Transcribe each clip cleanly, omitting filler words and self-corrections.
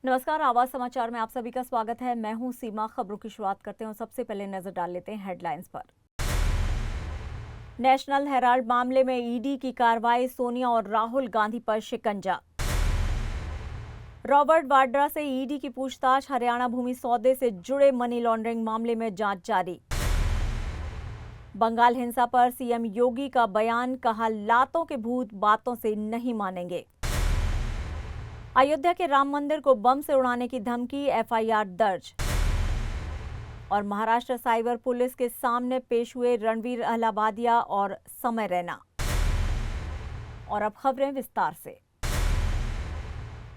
नमस्कार, आवाज समाचार में आप सभी का स्वागत है। मैं हूं सीमा। खबरों की शुरुआत करते हैं और सबसे पहले नजर डाल लेते हैं हेडलाइंस पर। नेशनल हेराल्ड मामले में ईडी की कार्रवाई, सोनिया और राहुल गांधी पर शिकंजा। रॉबर्ट वाड्रा से ईडी की पूछताछ, हरियाणा भूमि सौदे से जुड़े मनी लॉन्ड्रिंग मामले में जांच जारी। बंगाल हिंसा पर सीएम योगी का बयान, कहा लातों के भूत बातों से नहीं मानेंगे। अयोध्या के राम मंदिर को बम से उड़ाने की धमकी, एफआईआर दर्ज। और महाराष्ट्र साइबर पुलिस के सामने पेश हुए रणवीर अहलावालिया और समय रैना। और अब खबरें विस्तार से।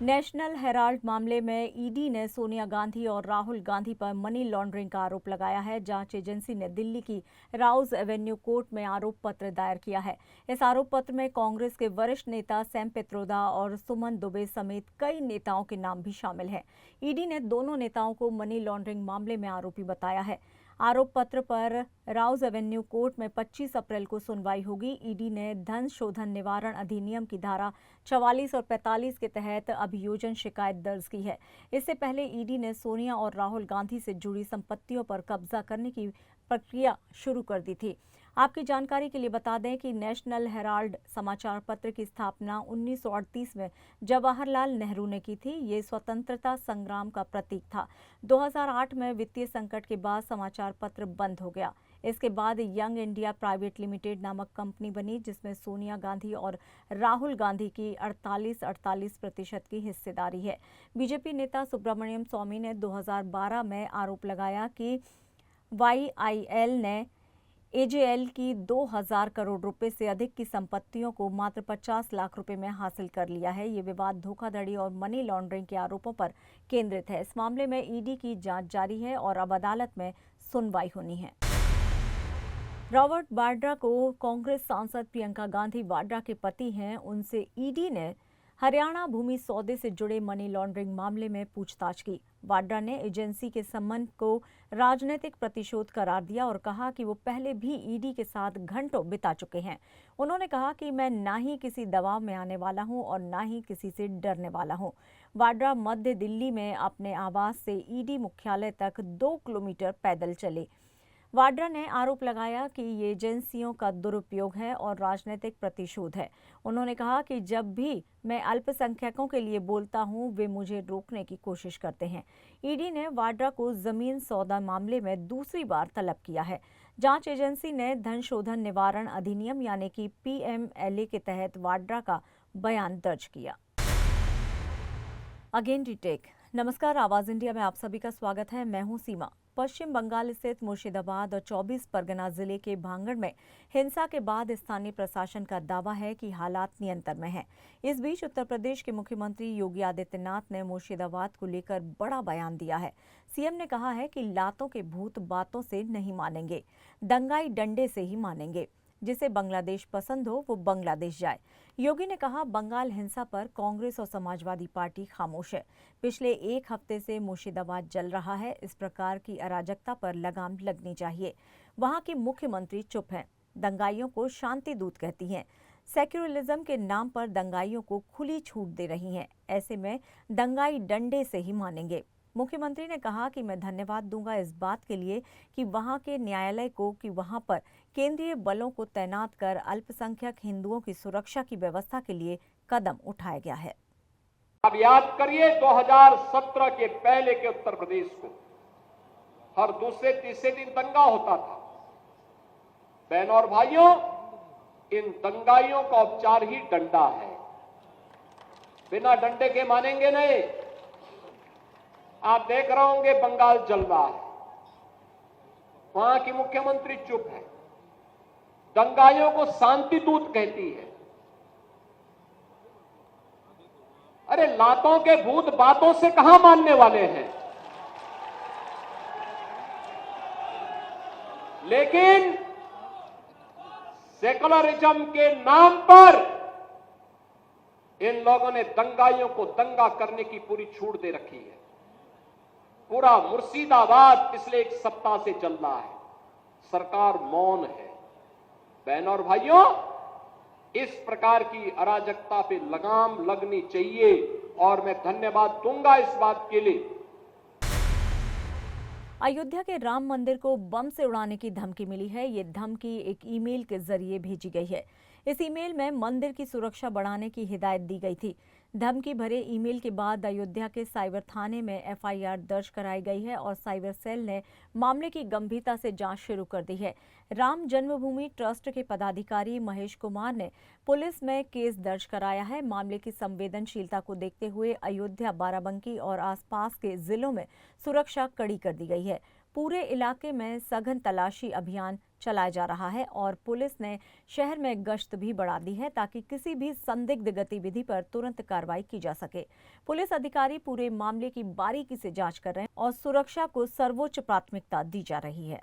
नेशनल हेराल्ड मामले में ईडी ने सोनिया गांधी और राहुल गांधी पर मनी लॉन्ड्रिंग का आरोप लगाया है। जांच एजेंसी ने दिल्ली की राउज एवेन्यू कोर्ट में आरोप पत्र दायर किया है। इस आरोप पत्र में कांग्रेस के वरिष्ठ नेता सैम पित्रोदा और सुमन दुबे समेत कई नेताओं के नाम भी शामिल हैं। ईडी ने दोनों नेताओं को मनी लॉन्ड्रिंग मामले में आरोपी बताया है। आरोप पत्र पर राउज एवेन्यू कोर्ट में 25 अप्रैल को सुनवाई होगी। ईडी ने धन शोधन निवारण अधिनियम की धारा 44 और 45 के तहत अभियोजन शिकायत दर्ज की है। इससे पहले ईडी ने सोनिया और राहुल गांधी से जुड़ी संपत्तियों पर कब्जा करने की प्रक्रिया शुरू कर दी थी। आपकी जानकारी के लिए बता दें कि नेशनल हेराल्ड समाचार पत्र की स्थापना 1938 में जवाहरलाल नेहरू ने की थी। ये स्वतंत्रता संग्राम का प्रतीक था। 2008 में वित्तीय संकट के बाद समाचार पत्र बंद हो गया। इसके बाद यंग इंडिया प्राइवेट लिमिटेड नामक कंपनी बनी, जिसमें सोनिया गांधी और राहुल गांधी की 48% की हिस्सेदारी है। बीजेपी नेता सुब्रमण्यम स्वामी ने 2012 में आरोप लगाया कि वाईआईएल ने एजेएल की 2000 करोड़ रुपए से अधिक की संपत्तियों को मात्र 50 लाख रुपए में हासिल कर लिया है। ये विवाद धोखाधड़ी और मनी लॉन्ड्रिंग के आरोपों पर केंद्रित है। इस मामले में ईडी की जांच जारी है और अब अदालत में सुनवाई होनी है। रॉबर्ट वाड्रा को कांग्रेस सांसद प्रियंका गांधी वाड्रा के पति हैं, उनसे ईडी ने हरियाणा भूमि सौदे से जुड़े मनी लॉन्ड्रिंग मामले में पूछताछ की। वाड्रा ने एजेंसी के संबंध को राजनीतिक प्रतिशोध करार दिया और कहा कि वो पहले भी ईडी के साथ घंटों बिता चुके हैं। उन्होंने कहा कि मैं ना ही किसी दबाव में आने वाला हूं और ना ही किसी से डरने वाला हूं। वाड्रा मध्य दिल्ली में अपने आवास से ईडी मुख्यालय तक 2 किलोमीटर पैदल चले। वाड्रा ने आरोप लगाया कि ये एजेंसियों का दुरुपयोग है और राजनीतिक प्रतिशोध है। उन्होंने कहा कि जब भी मैं अल्पसंख्यकों के लिए बोलता हूं, वे मुझे रोकने की कोशिश करते हैं। ईडी ने वाड्रा को जमीन सौदा मामले में दूसरी बार तलब किया है। जांच एजेंसी ने धन शोधन निवारण अधिनियम यानी कि पीएमएलए के तहत वाड्रा का बयान दर्ज किया। Again retake. नमस्कार, आवाज इंडिया में आप सभी का स्वागत है। मैं हूं सीमा। पश्चिम बंगाल स्थित मुर्शिदाबाद और 24 परगना जिले के भांगड़ में हिंसा के बाद स्थानीय प्रशासन का दावा है कि हालात नियंत्रण में हैं। इस बीच उत्तर प्रदेश के मुख्यमंत्री योगी आदित्यनाथ ने मुर्शिदाबाद को लेकर बड़ा बयान दिया है। सीएम ने कहा है कि लातों के भूत बातों से नहीं मानेंगे, दंगाई डंडे से ही मानेंगे। जिसे बांग्लादेश पसंद हो वो बांग्लादेश जाए। योगी ने कहा, बंगाल हिंसा पर कांग्रेस और समाजवादी पार्टी खामोश है। पिछले 1 हफ्ते से मुर्शिदाबाद जल रहा है। इस प्रकार की अराजकता पर लगाम लगनी चाहिए। वहां की मुख्यमंत्री चुप हैं। दंगाइयों को शांति दूत कहती हैं। सेक्युलरिज्म के नाम पर दंगाइयों को खुली छूट दे रही हैं। ऐसे में दंगाई डंडे से ही मानेंगे। मुख्यमंत्री ने कहा कि मैं धन्यवाद दूंगा इस बात के लिए कि वहां के न्यायालय को कि वहां पर केंद्रीय बलों को तैनात कर अल्पसंख्यक हिंदुओं की सुरक्षा की व्यवस्था के लिए कदम उठाया गया है। अब याद करिए 2017 के पहले के उत्तर प्रदेश को हर दूसरे तीसरे दिन दंगा होता था। बहनों और भाइयों, इन दंगाइयों का उपचार ही डंडा है। बिना डंडे के मानेंगे नहीं। आप देख रहे होंगे बंगाल जल रहा है, वहां की मुख्यमंत्री चुप है, दंगाइयों को शांति दूत कहती है। अरे लातों के भूत बातों से कहां मानने वाले हैं। लेकिन सेकुलरिज्म के नाम पर इन लोगों ने दंगाइयों को दंगा करने की पूरी छूट दे रखी है। पूरा मुर्शिदाबाद पिछले 1 सप्ताह से चल रहा है। सरकार मौन है। बहनों और भाइयों, इस प्रकार की अराजकता पे लगाम लगनी चाहिए और मैं धन्यवाद दूंगा इस बात के लिए। अयोध्या के राम मंदिर को बम से उड़ाने की धमकी मिली है। ये धमकी एक ईमेल के जरिए भेजी गई है। इस ईमेल में मंदिर की सुरक्षा बढ़ाने की हिदायत दी गई थी। धमकी भरे ईमेल के बाद अयोध्या के साइबर थाने में एफआईआर दर्ज कराई गई है और साइबर सेल ने मामले की गंभीरता से जांच शुरू कर दी है। राम जन्मभूमि ट्रस्ट के पदाधिकारी महेश कुमार ने पुलिस में केस दर्ज कराया है। मामले की संवेदनशीलता को देखते हुए अयोध्या, बाराबंकी और आसपास के जिलों में सुरक्षा कड़ी कर दी गई है। पूरे इलाके में सघन तलाशी अभियान चलाया जा रहा है और पुलिस ने शहर में गश्त भी बढ़ा दी है ताकि किसी भी संदिग्ध गतिविधि पर तुरंत कार्रवाई की जा सके। पुलिस अधिकारी पूरे मामले की बारीकी से जांच कर रहे हैं और सुरक्षा को सर्वोच्च प्राथमिकता दी जा रही है।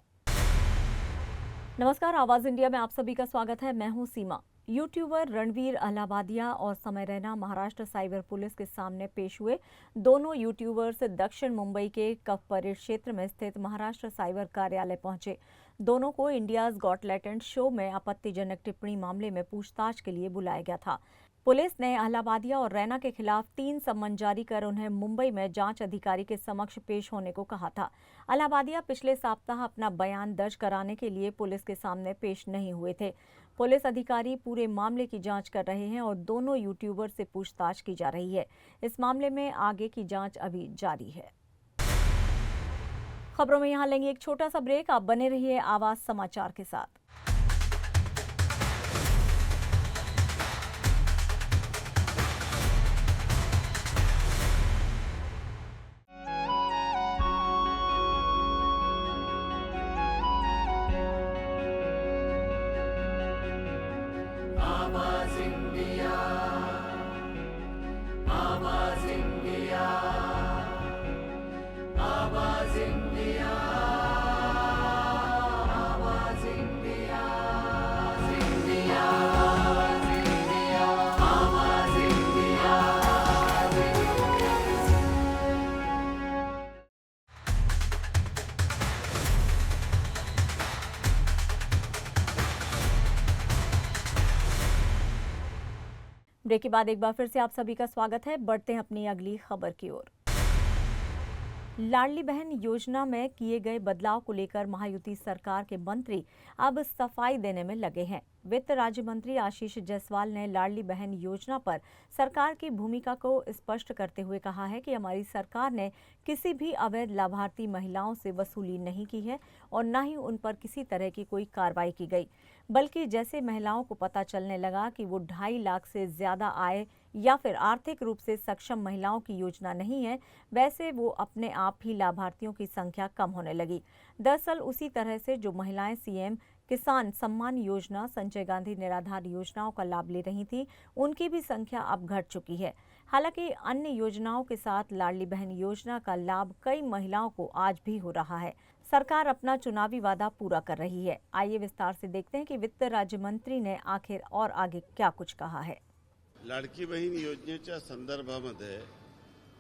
नमस्कार, आवाज इंडिया में आप सभी का स्वागत है। मैं हूं सीमा। यूट्यूबर रणवीर अहलावादिया और समय रैना महाराष्ट्र साइबर पुलिस के सामने पेश हुए। दोनों यूट्यूबर्स दक्षिण मुंबई के कफ परेड क्षेत्र में स्थित महाराष्ट्र साइबर कार्यालय पहुंचे। दोनों को इंडियाज गॉट टैलेंट शो में आपत्तिजनक टिप्पणी मामले में पूछताछ के लिए बुलाया गया था। पुलिस ने अहलावादिया और रैना के खिलाफ 3 सम्मन जारी कर उन्हें मुंबई में जांच अधिकारी के समक्ष पेश होने को कहा था। अहलावादिया पिछले सप्ताह अपना बयान दर्ज कराने के लिए पुलिस के सामने पेश नहीं हुए थे। पुलिस अधिकारी पूरे मामले की जांच कर रहे हैं और दोनों यूट्यूबर से पूछताछ की जा रही है। इस मामले में आगे की जांच अभी जारी है। खबरों में यहाँ लेंगे एक छोटा सा ब्रेक। आप बने रहिए आवाज समाचार के साथ। ब्रेक के बाद एक बार फिर से आप सभी का स्वागत है। बढ़ते हैं अपनी अगली खबर की ओर। लाडली बहन योजना में किए गए बदलाव को लेकर महायुति सरकार के मंत्री अब सफाई देने में लगे हैं। वित्त राज्य मंत्री आशीष जायसवाल ने लाडली बहन योजना पर सरकार की भूमिका को स्पष्ट करते हुए कहा है कि हमारी सरकार ने किसी भी अवैध लाभार्थी महिलाओं से वसूली नहीं की है और न ही उन पर किसी तरह की कोई कार्रवाई की गई, बल्कि जैसे महिलाओं को पता चलने लगा कि वो 2.5 लाख से ज्यादा आय या फिर आर्थिक रूप से सक्षम महिलाओं की योजना नहीं है, वैसे वो अपने आप ही लाभार्थियों की संख्या कम होने लगी। दरअसल उसी तरह से जो महिलाएं सीएम किसान सम्मान योजना, संजय गांधी निराधार योजनाओं का लाभ ले रही थी, उनकी भी संख्या अब घट चुकी है। हालांकि अन्य योजनाओं के साथ लाडली बहन योजना का लाभ कई महिलाओं को आज भी हो रहा है। सरकार अपना चुनावी वादा पूरा कर रही है। आइए विस्तार से देखते हैं कि वित्त राज्य मंत्री ने आखिर और आगे क्या कुछ कहा है। लाडकी बहीण योजनेच्या संदर्भामध्ये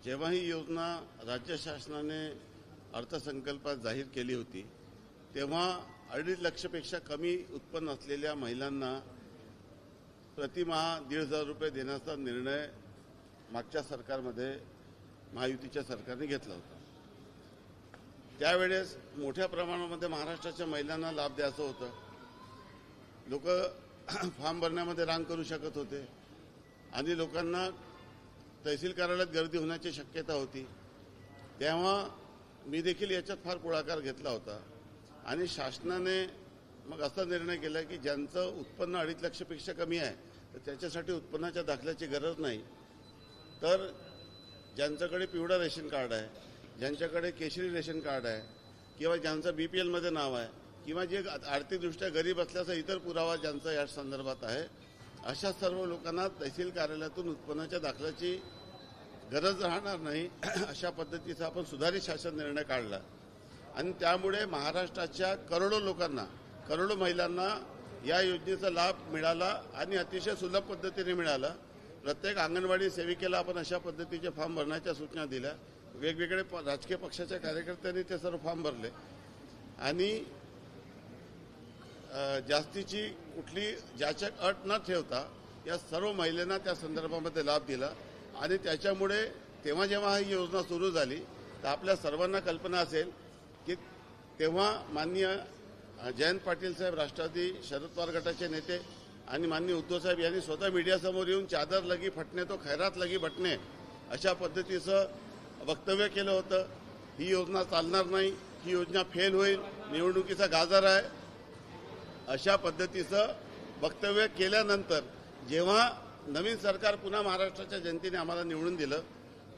जेव्हा ही योजना राज्य शासनाने अर्थसंकल्पात जाहीर केली होती तेव्हा 2.5 लाखापेक्षा कमी उत्पन्न असलेल्या महिलांना प्रतिमाह 1,500 रुपये देण्याचा निर्णय मागच्या सरकारमध्ये महायुतीच्या सरकारने घेतला होता। त्यावेळेस मोठ्या प्रमाणामध्ये महाराष्ट्राच्या महिलांना लाभ द्यायचा होता। लोक फॉर्म भरण्यामध्ये रांग करू शकत होते आणि लोकांना तहसील कार्यालयात गर्दी होण्याची शक्यता होती। तेव्हा मी देखील याच्यात फार पुढाकार घेतला होता आणि शासनाने मग असा निर्णय केला की ज्यांचं उत्पन्न 2.5 लाखापेक्षा कमी आहे तर त्याच्यासाठी उत्पन्नाच्या दाखल्याची गरज नाही, तर ज्यांच्याकडे पिवळा रेशन कार्ड आहे, ज्यांच्याकडे केशरी रेशन कार्ड आहे किंवा ज्यांचं बीपीएल मध्ये नाव आहे किंवा जे आर्थिकदृष्ट्या गरीब असल्याचा इतर पुरावा ज्यांचा या संदर्भात आहे, अशा सर्व लोकांना तहसील कार्यालयातून उत्पन्नाच्या दाखल्याची गरज राहणार नाही, अशा पद्धतीचा आपण सुधारित शासन निर्णय काढला आणि त्यामुळे महाराष्ट्राच्या करोडो लोकांना, करोडो महिलांना या योजनेचा लाभ मिळाला आणि अतिशय सुलभ पद्धतीने मिळाला। प्रत्येक अंगणवाडी सेविकेला आपण अशा पद्धतीचे फॉर्म भरण्याच्या सूचना दिल्या। वेगवेगळे राजकीय पक्षाच्या कार्यकर्त्यांनी ते सर्व फॉर्म भरले आणि जास्तीची कुठली ज्याच्या अट न ठेवता या सर्व महिलांना त्या संदर्भामध्ये लाभ दिला आणि त्याच्यामुळे तेव्हा जेव्हा ही योजना सुरू झाली तर आपल्या सर्वांना कल्पना असेल की तेव्हा माननीय जयंत पाटील साहेब, राष्ट्रवादी शरद पवार गटाचे नेते आणि माननीय उद्धव साहेब यांनी स्वतः मीडियासमोर येऊन चादर लगी फटणे तो खैरात लगी बटणे अशा पद्धतीचं वक्तव्य केलं होतं. ही योजना चालणार नाही, ही योजना फेल होईल, निवडणुकीचा गाजर आहे, अशा पद्धतीचं वक्तव्य केल्यानंतर जेव्हा नवीन सरकार पुन्हा महाराष्ट्राच्या जनतेने आम्हाला निवडून दिलं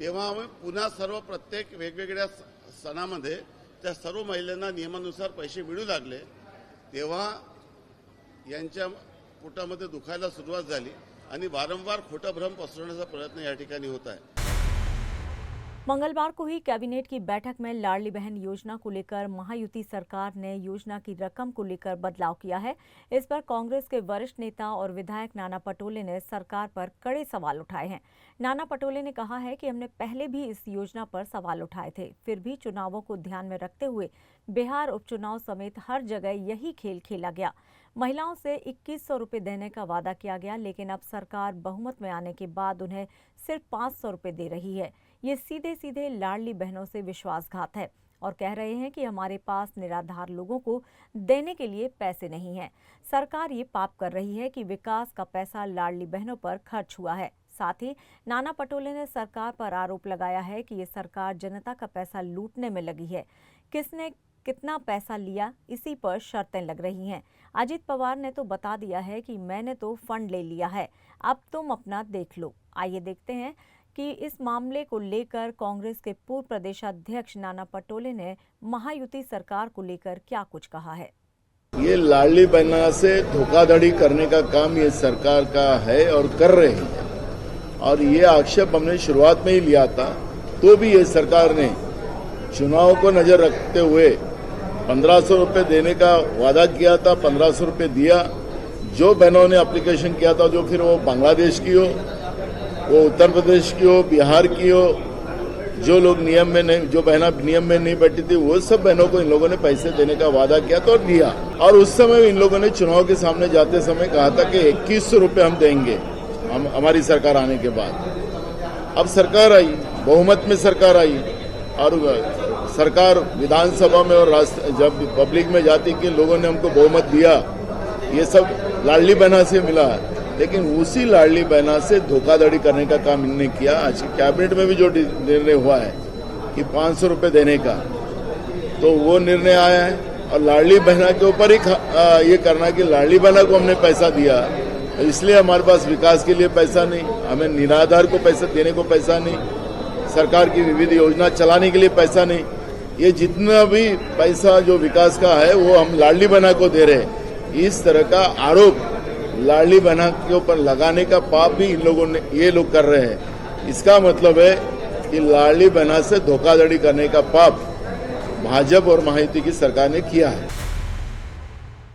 तेव्हा आम्ही पुन्हा सर्व प्रत्येक वेगवेगळ्या सणामध्ये त्या सर्व महिलांना नियमानुसार पैसे मिळू लागले. तेव्हा यांच्या पोटामध्ये दुखायला सुरुवात झाली आणि वारंवार खोटा भ्रम पसरवण्याचा प्रयत्न या ठिकाणी होत आहे. मंगलवार को ही कैबिनेट की बैठक में लाडली बहन योजना को लेकर महायुति सरकार ने योजना की रकम को लेकर बदलाव किया है. इस पर कांग्रेस के वरिष्ठ नेता और विधायक नाना पटोले ने सरकार पर कड़े सवाल उठाए हैं. नाना पटोले ने कहा है कि हमने पहले भी इस योजना पर सवाल उठाए थे, फिर भी चुनावों को ध्यान में रखते हुए बिहार उपचुनाव समेत हर जगह यही खेल खेला गया. महिलाओं से 2100 रुपये देने का वादा किया गया, लेकिन अब सरकार बहुमत में आने के बाद उन्हें सिर्फ 500 रुपये दे रही है. ये सीधे सीधे लाडली बहनों से विश्वासघात है और कह रहे हैं कि हमारे पास निराधार लोगों को देने के लिए पैसे नहीं हैं. सरकार ये पाप कर रही है कि विकास का पैसा लाडली बहनों पर खर्च हुआ है. साथ ही नाना पटोले ने सरकार पर आरोप लगाया है कि ये सरकार जनता का पैसा लूटने में लगी है. किसने कितना पैसा लिया, इसी पर शर्तें लग रही हैं. अजित पवार ने तो बता दिया है कि मैंने तो फंड ले लिया है, अब तुम अपना देख लो. आइए देखते हैं कि इस मामले को लेकर कांग्रेस के पूर्व प्रदेशाध्यक्ष नाना पटोले ने महायुति सरकार को लेकर क्या कुछ कहा है. ये लाडली बहना से धोखाधड़ी करने का काम ये सरकार का है और कर रही है, और ये आक्षेप हमने शुरुआत में ही लिया था. तो भी ये सरकार ने चुनाव को नजर रखते हुए 1500 रुपये देने का वादा किया था. 1500 रुपये दिया. जो बहनों ने एप्लीकेशन किया था, जो फिर वो बांग्लादेश की हो, वो उत्तर प्रदेश की हो, बिहार की हो, जो लोग नियम में नहीं, जो बहना नियम में नहीं बैठी थी, वो सब बहनों को इन लोगों ने पैसे देने का वादा किया था और दिया. और उस समय इन लोगों ने चुनाव के सामने जाते समय कहा था कि 2100 रुपये हम देंगे हमारी सरकार आने के बाद. अब सरकार आई, बहुमत में सरकार आई, और सरकार विधानसभा में और जब पब्लिक में जाती कि लोगों ने हमको बहुमत दिया, ये सब लाडली बहना से मिला. लेकिन उसी लाडली बहना से धोखाधड़ी करने का काम इन्होंने किया. आज कैबिनेट में भी जो निर्णय हुआ है कि 500 रुपये देने का, तो वो निर्णय आया है. और लाडली बहना के ऊपर ही ये करना कि लाडली बहना को हमने पैसा दिया, इसलिए हमारे पास विकास के लिए पैसा नहीं, हमें निराधार को पैसा देने को पैसा नहीं, सरकार की विविध योजना चलाने के लिए पैसा नहीं. ये जितना भी पैसा जो विकास का है वो हम लाडली बहना को दे रहे हैं. इस तरह का आरोप लाडली बहना के ऊपर लगाने का पाप भी इन लोगों ने, ये लोग कर रहे हैं. इसका मतलब है कि लाडली बहना से धोखाधड़ी करने का पाप भाजपा और महायुति की सरकार ने किया है.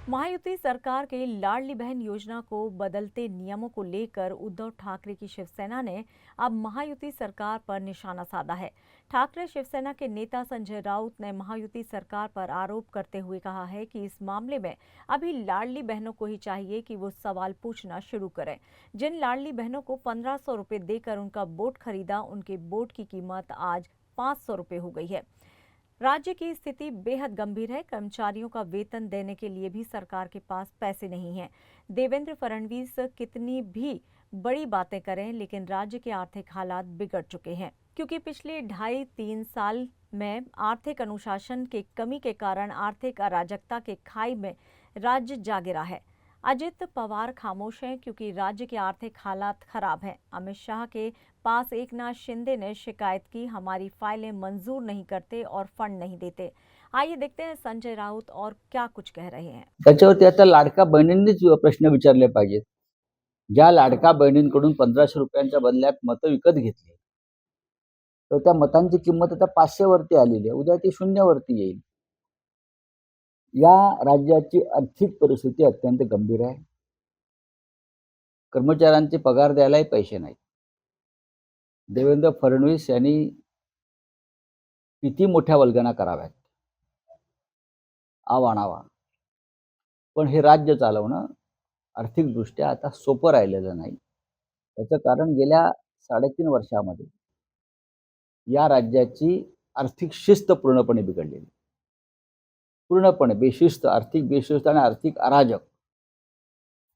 महायुति सरकार के लाडली बहन योजना को बदलते नियमों को लेकर उद्धव ठाकरे की शिवसेना ने अब महायुति सरकार पर निशाना साधा है. ठाकरे शिवसेना के नेता संजय राउत ने महायुति सरकार पर आरोप करते हुए कहा है कि इस मामले में अभी लाडली बहनों को ही चाहिए कि वो सवाल पूछना शुरू करें. जिन लाडली बहनों को 1500 रुपये देकर उनका वोट खरीदा, उनके वोट की कीमत आज 500 रुपये हो गई है. राज्य की स्थिति बेहद गंभीर है. कर्मचारियों का वेतन देने के लिए भी सरकार के पास पैसे नहीं हैं. देवेंद्र फडणवीस कितनी भी बड़ी बातें करें, लेकिन राज्य के आर्थिक हालात बिगड़ चुके हैं, क्योंकि पिछले 2.5-3 साल में आर्थिक अनुशासन की कमी के कारण आर्थिक अराजकता के खाई में राज्य जा गिरा है. अजित पवार खामोश हैं क्योंकि राज्य के आर्थिक हालात खराब हैं. अमित शाह के पास एकनाथ शिंदे ने शिकायत की, हमारी फाइलें मंजूर नहीं करते और फंड नहीं देते. आइए देखते हैं संजय राउत और क्या कुछ कह रहे हैं. त्याच्यावरती आता लाडका बहिणींनीच प्रश्न विचारले पाहिजेत. ज्या लाडका बहिणींकडून 1500 रुपयांच्या बदल्यात मतं विकत घेतली, तर त्या मतांची किंमत आता 500 वरती आलेली आहे. उद्या ती 0 वरती येईल. या राज्याची आर्थिक परिस्थिती अत्यंत गंभीर आहे. कर्मचाऱ्यांचे पगार द्यायलाही पैसे नाहीत. देवेंद्र फडणवीस यांनी किती मोठ्या वल्गना कराव्यात, आवाणावा. पण हे राज्य चालवणं आर्थिकदृष्ट्या आता सोपं राहिलेलं नाही. त्याचं कारण गेल्या 3.5 वर्षामध्ये या राज्याची आर्थिक शिस्त पूर्णपणे बिघडलेली. पूर्णपणे बेशिस्त, आर्थिक बेशिस्त आणि आर्थिक अराजक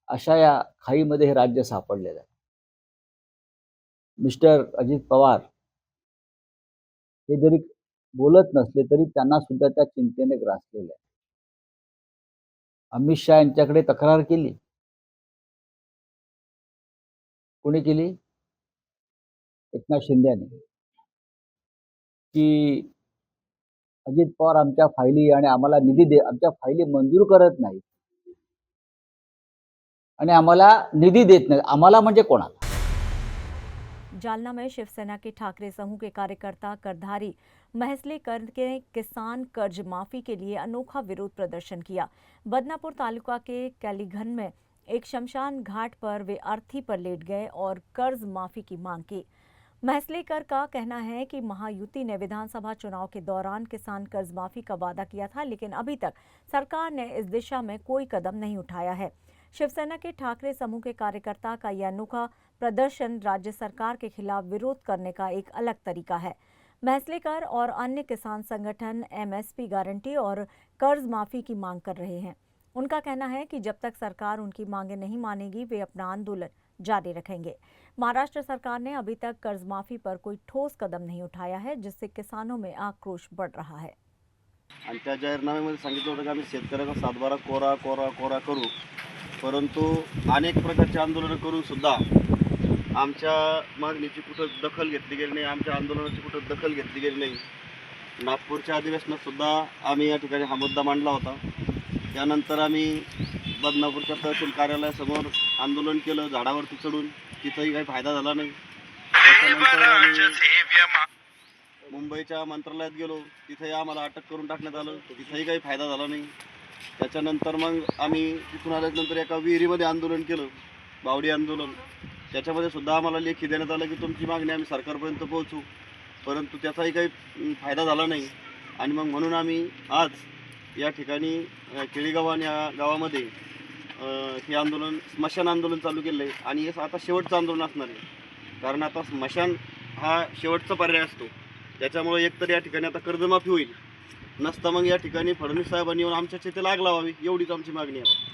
अशा या खाईमध्ये हे राज्य सापडलेलं आहे. मिस्टर अजित पवार हे जरी बोलत नसले तरी त्यांना सुद्धा त्या चिंतेने ग्रासलेलं आहे. अमित शहा यांच्याकडे तक्रार केली. कोणी केली? एकनाथ शिंदे यांनी, की अजित पवार आमच्या फायली आणि आम्हाला आमच्या फायली मंजूर करत नाहीत आणि आम्हाला निधी देत नाही. आम्हाला म्हणजे कोणाला? जालना में शिवसेना के ठाकरे समूह के कार्यकर्ता करधारी महसलेकर के किसान कर्ज माफी के लिए अनोखा विरोध प्रदर्शन किया। बदनापुर तालुका के कैलीघन में एक शमशान घाट पर वे अर्थी पर लेट गए और कर्ज माफी की मांग की। महसलेकर का कहना है कि महायुति ने विधानसभा चुनाव के दौरान किसान कर्ज माफी का वादा किया था, लेकिन अभी तक सरकार ने इस दिशा में कोई कदम नहीं उठाया है। शिवसेना के ठाकरे समूह के कार्यकर्ता का यह अनोखा प्रदर्शन राज्य सरकार के खिलाफ विरोध करने का एक अलग तरीका है। महसलेकर और अन्य किसान संगठन एमएसपी गारंटी और कर्ज माफी की मांग कर रहे हैं। उनका कहना है कि जब तक सरकार उनकी मांगें नहीं मानेगी, वे अपना आंदोलन जारी रखेंगे। महाराष्ट्र सरकार ने अभी तक कर्ज माफी पर कोई ठोस कदम नहीं उठाया है, जिससे किसानों में आक्रोश बढ़ रहा है। आणि त्या जाहीरनाम्यामध्ये सांगितलं होतं की आम्ही शेतकऱ्याचा 7/12 कोरा करू, परंतु अनेक प्रकारचे आंदोलनं करून सुद्धा आमच्या मागणीची कुठं दखल घेतली गेली नाही, आमच्या आंदोलनाची कुठं दखल घेतली गेली नाही। नागपूरच्या अधिवेशनात सुद्धा आम्ही या ठिकाणी हा मुद्दा मांडला होता। त्यानंतर आम्ही बदनापूरच्या तहसील कार्यालयासमोर आंदोलन केलं, झाडावरती चढून, तिथंही काही फायदा झाला नाही। त्याच्यानंतर आम्ही मुंबईच्या मंत्रालयात गेलो, तिथेही आम्हाला अटक करून टाकण्यात आलं, तिथेही काही फायदा झाला नाही। त्याच्यानंतर मग आम्ही तिथून आल्यानंतर एका विहिरीमध्ये आंदोलन केलं, बावडी आंदोलन। त्याच्यामध्ये सुद्धा आम्हाला लेखी देण्यात आलं की तुमची मागणी आम्ही सरकारपर्यंत पोहोचू, परंतु त्याचाही काही फायदा झाला नाही। आणि मग म्हणून आम्ही आज या ठिकाणी केळीगाव या गावामध्ये हे आंदोलन स्मशान आंदोलन चालू केलं आहे आणि हे आता शेवटचं आंदोलन असणार आहे, कारण आता स्मशान हा शेवटचा पर्याय असतो। त्याच्यामुळे एकतर या ठिकाणी आता कर्जमाफी होईल, नसता मग या ठिकाणी फडणवीस साहेबांनी येऊन आमच्या चितेला आग लावावी, एवढीच आमची मागणी आहे।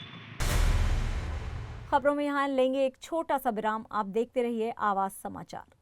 खबरों में यहाँ लेंगे एक छोटा सा विराम। आप देखते रहिए आवाज समाचार।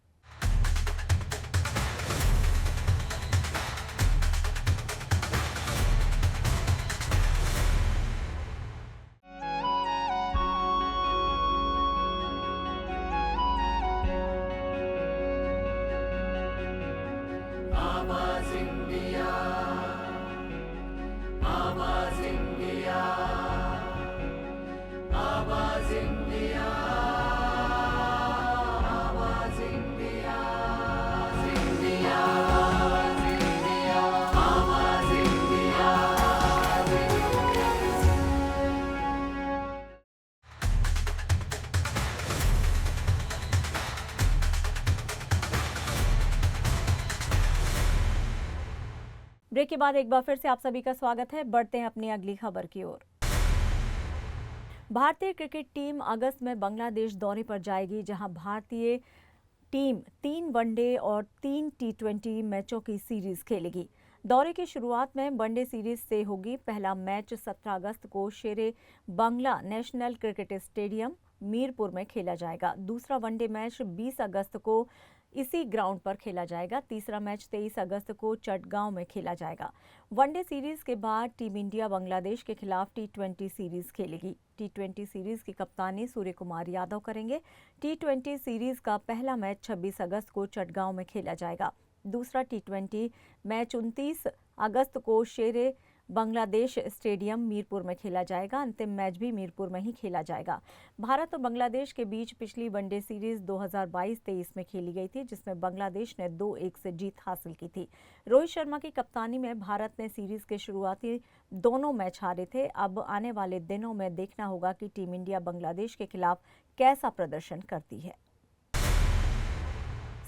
ब्रेक के बाद एक बार फिर से आप सभी का स्वागत है। बढ़ते हैं अपनी अगली खबर की ओर। भारतीय क्रिकेट टीम अगस्त में बांग्लादेश दौरे पर जाएगी, जहां भारतीय टीम 3 वनडे और 3 T20 मैचों की सीरीज खेलेगी। दौरे की शुरुआत में वनडे सीरीज से होगी। पहला मैच 17 अगस्त को शेरे Bangla national cricket stadium Mirpur में खेला जाएगा। दूसरा वनडे मैच 20 अगस्त को इसी ग्राउंड पर खेला जाएगा। तीसरा मैच 23 अगस्त को चटगांव में खेला जाएगा। वनडे सीरीज के बाद टीम इंडिया बांग्लादेश के खिलाफ T20 सीरीज खेलेगी। T20 सीरीज की कप्तानी सूर्य कुमार यादव करेंगे। T20 सीरीज का पहला मैच 26 अगस्त को चटगांव में खेला जाएगा। दूसरा T20 मैच 29 अगस्त को शेरे बांग्लादेश स्टेडियम मीरपुर में खेला जाएगा। अंतिम मैच भी मीरपुर में ही खेला जाएगा। भारत और बांग्लादेश के बीच पिछली वनडे सीरीज 2022-23 में खेली गई थी, जिसमें बांग्लादेश ने 2-1 से जीत हासिल की थी। रोहित शर्मा की कप्तानी में भारत ने सीरीज के शुरुआती दोनों मैच हारे थे। अब आने वाले दिनों में देखना होगा कि टीम इंडिया बांग्लादेश के खिलाफ कैसा प्रदर्शन करती है।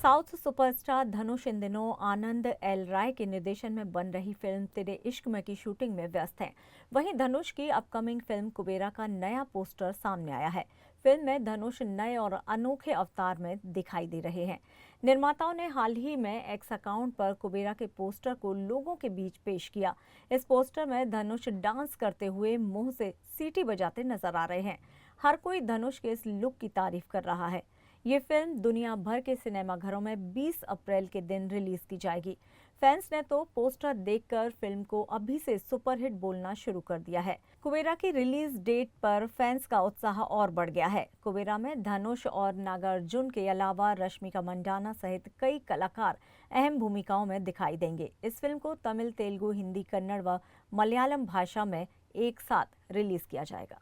साउथ सुपरस्टार धनुष इन दिनों आनंद एल राय के निर्देशन में बन रही फिल्म तेरे इश्क में की शूटिंग में व्यस्त हैं। वहीं धनुष की अपकमिंग फिल्म कुबेरा का नया पोस्टर सामने आया है। फिल्म में धनुष नए और अनोखे अवतार में दिखाई दे रहे हैं। निर्माताओं ने हाल ही में एक्स अकाउंट पर कुबेरा के पोस्टर को लोगों के बीच पेश किया। इस पोस्टर में धनुष डांस करते हुए मुंह से सीटी बजाते नजर आ रहे हैं। हर कोई धनुष के इस लुक की तारीफ कर रहा है। ये फिल्म दुनिया भर के सिनेमाघरों में 20 अप्रैल के दिन रिलीज की जाएगी। फैंस ने तो पोस्टर देखकर फिल्म को अभी से सुपरहिट बोलना शुरू कर दिया है। कुबेरा की रिलीज डेट पर फैंस का उत्साह और बढ़ गया है। कुबेरा में धनुष और नागार्जुन के अलावा रश्मिका मंडाना सहित कई कलाकार अहम भूमिकाओं में दिखाई देंगे। इस फिल्म को तमिल, तेलुगु, हिंदी, कन्नड़ व मलयालम भाषा में एक साथ रिलीज किया जाएगा।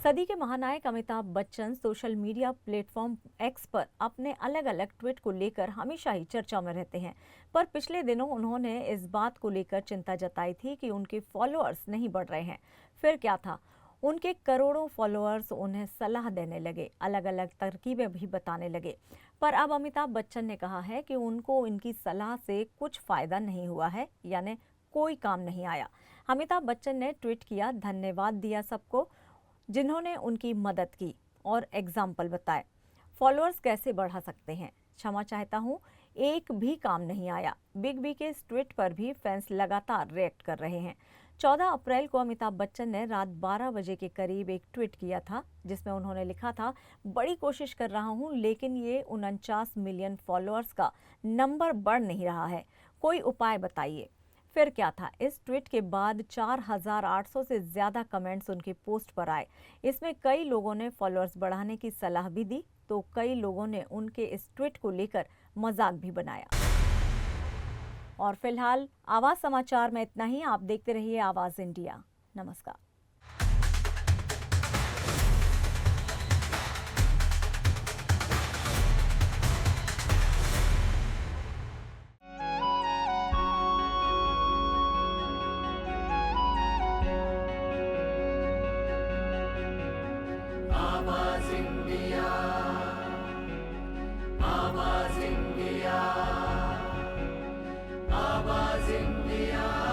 सदी के महानायक Amitabh Bachchan social media platform x पर अपने अलग अलग ट्वीट को लेकर हमेशा ही चर्चा में रहते हैं, पर पिछले दिनों उन्होंने इस बात को लेकर चिंता जताई थी कि उनके फॉलोअर्स नहीं बढ़ रहे हैं। फिर क्या था, उनके करोड़ों फॉलोअर्स उन्हें सलाह देने लगे, अलग अलग तरकीबें भी बताने लगे। पर अब अमिताभ बच्चन ने कहा है कि उनको इनकी सलाह से कुछ फायदा नहीं हुआ है, यानी कोई काम नहीं आया। अमिताभ बच्चन ने ट्वीट किया, धन्यवाद दिया सबको जिन्होंने उनकी मदद की और एग्जाम्पल बताए। फॉलोअर्स कैसे बढ़ा सकते हैं, क्षमा चाहता हूँ, एक भी काम नहीं आया। बिग बी के इस ट्वीट पर भी फैंस लगातार रिएक्ट कर रहे हैं। 14 अप्रैल को अमिताभ बच्चन ने रात 12 बजे के करीब एक ट्वीट किया था, जिसमें उन्होंने लिखा था, बड़ी कोशिश कर रहा हूँ लेकिन ये 49 मिलियन फॉलोअर्स का नंबर बढ़ नहीं रहा है, कोई उपाय बताइए। फिर क्या था, इस ट्वीट के बाद 4800 से ज़्यादा कमेंट्स उनकी पोस्ट पर आए। इसमें कई लोगों ने फॉलोअर्स बढ़ाने की सलाह भी दी, तो कई लोगों ने उनके इस ट्वीट को लेकर मजाक भी बनाया। और फिलहाल आवाज़ समाचार में इतना ही। आप देखते रहिए आवाज़ इंडिया। नमस्कार। आवाज़ इंडिया